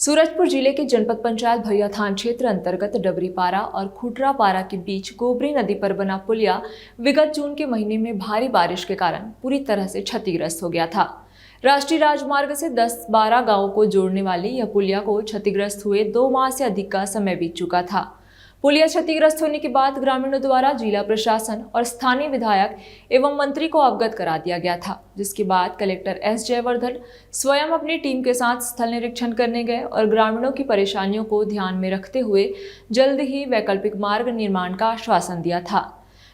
सूरजपुर जिले के जनपद पंचायत भैया थान क्षेत्र अंतर्गत डबरीपारा और खुटरापारा के बीच गोबरी नदी पर बना पुलिया विगत जून के महीने में भारी बारिश के कारण पूरी तरह से क्षतिग्रस्त हो गया था। राष्ट्रीय राजमार्ग से 10-12 गांवों को जोड़ने वाली यह पुलिया को क्षतिग्रस्त हुए 2 माह से अधिक का समय बीत चुका था। पुलिया क्षतिग्रस्त होने के बाद ग्रामीणों द्वारा जिला प्रशासन और स्थानीय विधायक एवं मंत्री को अवगत करा दिया गया था, जिसके बाद कलेक्टर एस जयवर्धन स्वयं अपनी टीम के साथ स्थल निरीक्षण करने गए और ग्रामीणों की परेशानियों को ध्यान में रखते हुए जल्द ही वैकल्पिक मार्ग निर्माण का आश्वासन दिया था।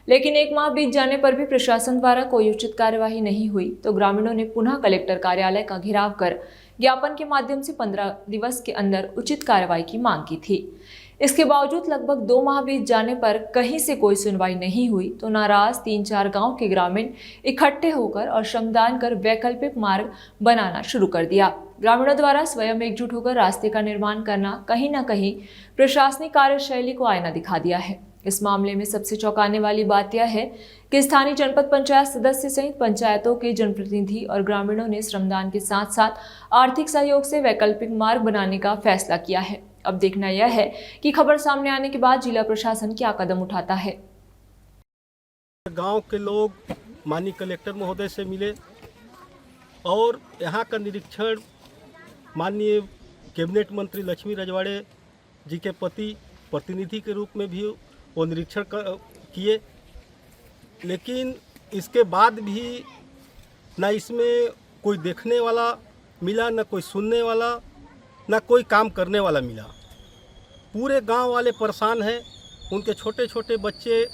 लेकिन 1 माह बीत जाने पर भी प्रशासन द्वारा कोई उचित कार्यवाही नहीं हुई तो ग्रामीणों ने पुनः कलेक्टर कार्यालय का घेराव कर ज्ञापन के माध्यम से 15 दिवस के अंदर उचित कार्रवाई की मांग की थी। इसके बावजूद लगभग 2 माह बीत जाने पर कहीं से कोई सुनवाई नहीं हुई तो नाराज 3-4 गांव के ग्रामीण इकट्ठे होकर और श्रमदान कर वैकल्पिक मार्ग बनाना शुरू कर दिया। ग्रामीणों द्वारा स्वयं एकजुट होकर रास्ते का निर्माण करना कहीं न कहीं प्रशासनिक कार्यशैली को आईना दिखा दिया है। इस मामले में सबसे चौंकाने वाली बात यह है कि स्थानीय जनपद पंचायत सदस्य सहित पंचायतों के जनप्रतिनिधि और ग्रामीणों ने श्रमदान के साथ साथ आर्थिक सहयोग से वैकल्पिक मार्ग बनाने का फैसला किया है। अब देखना यह है कि खबर सामने आने के बाद जिला प्रशासन क्या कदम उठाता है। गांव के लोग माननीय कलेक्टर महोदय से मिले और यहां का निरीक्षण माननीय कैबिनेट मंत्री लक्ष्मी रजवाड़े जी के पति प्रतिनिधि के रूप में भी वो निरीक्षण किए, लेकिन इसके बाद भी ना इसमें कोई देखने वाला मिला, ना कोई सुनने वाला, ना कोई काम करने वाला मिला। पूरे गांव वाले परेशान हैं। उनके छोटे छोटे बच्चे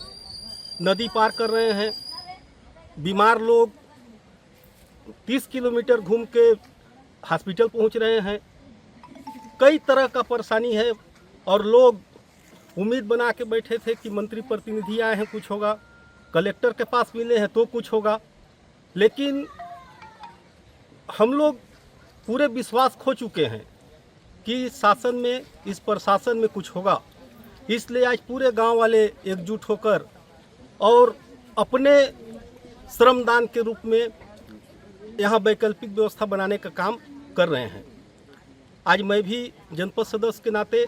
नदी पार कर रहे हैं। बीमार लोग 30 किलोमीटर घूम के हॉस्पिटल पहुंच रहे हैं। कई तरह का परेशानी है और लोग उम्मीद बना के बैठे थे कि मंत्री प्रतिनिधि आए हैं कुछ होगा, कलेक्टर के पास मिले हैं तो कुछ होगा, लेकिन हम लोग पूरे विश्वास खो चुके हैं कि शासन में, इस प्रशासन में कुछ होगा। इसलिए आज पूरे गांव वाले एकजुट होकर और अपने श्रमदान के रूप में यहां वैकल्पिक व्यवस्था बनाने का काम कर रहे हैं। आज मैं भी जनपद सदस्य के नाते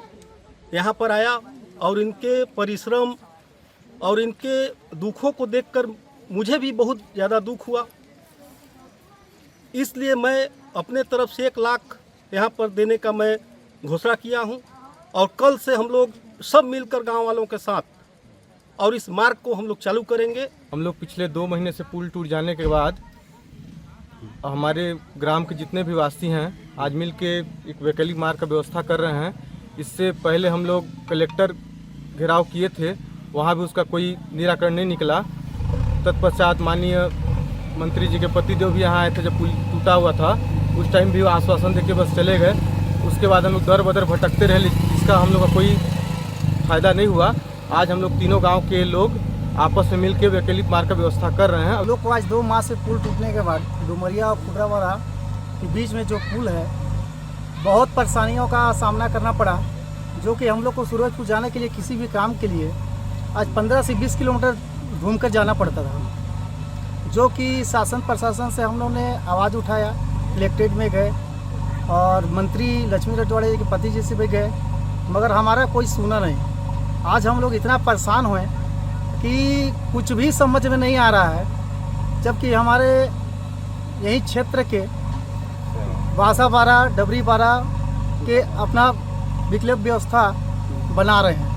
यहां पर आया और इनके परिश्रम और इनके दुखों को देखकर मुझे भी बहुत ज़्यादा दुख हुआ। इसलिए मैं अपने तरफ से 1 लाख यहाँ पर देने का मैं घोषणा किया हूँ और कल से हम लोग सब मिलकर गांव वालों के साथ और इस मार्ग को हम लोग चालू करेंगे। हम लोग पिछले 2 महीने से पुल टूट जाने के बाद हमारे ग्राम के जितने भी वासी हैं आज मिल के एक वैकल्पिक मार्ग का व्यवस्था कर रहे हैं। इससे पहले हम लोग कलेक्टर घेराव किए थे, वहाँ भी उसका कोई निराकरण नहीं निकला। तत्पश्चात माननीय मंत्री जी के पतिदेव भी यहाँ आए थे जब पुल टूटा हुआ था, उस टाइम भी वो आश्वासन देके बस चले गए। उसके बाद हम लोग दर बदर भटकते रहे, जिसका हम लोग का कोई फ़ायदा नहीं हुआ। आज हम लोग तीनों गांव के लोग आपस में मिलकर वैकल्पिक मार्ग का व्यवस्था कर रहे हैं। हम लोग को आज 2 माह से पुल टूटने के बाद डुमरिया और खुटरापारा के बीच में जो पुल है, बहुत परेशानियों का सामना करना पड़ा, जो कि हम लोग को सूरजपुर जाने के लिए किसी भी काम के लिए आज 15 से 20 किलोमीटर घूम कर जाना पड़ता था, जो कि शासन प्रशासन से हम लोगों ने आवाज़ उठाया, कलेक्ट्रेट में गए और मंत्री लक्ष्मी रजवाड़े जी के पति जी से भी गए, मगर हमारा कोई सुना नहीं। आज हम लोग इतना परेशान हुए कि कुछ भी समझ में नहीं आ रहा है, जबकि हमारे यही क्षेत्र के बासापारा, डबरीपारा के अपना विकल्प व्यवस्था बना रहे हैं।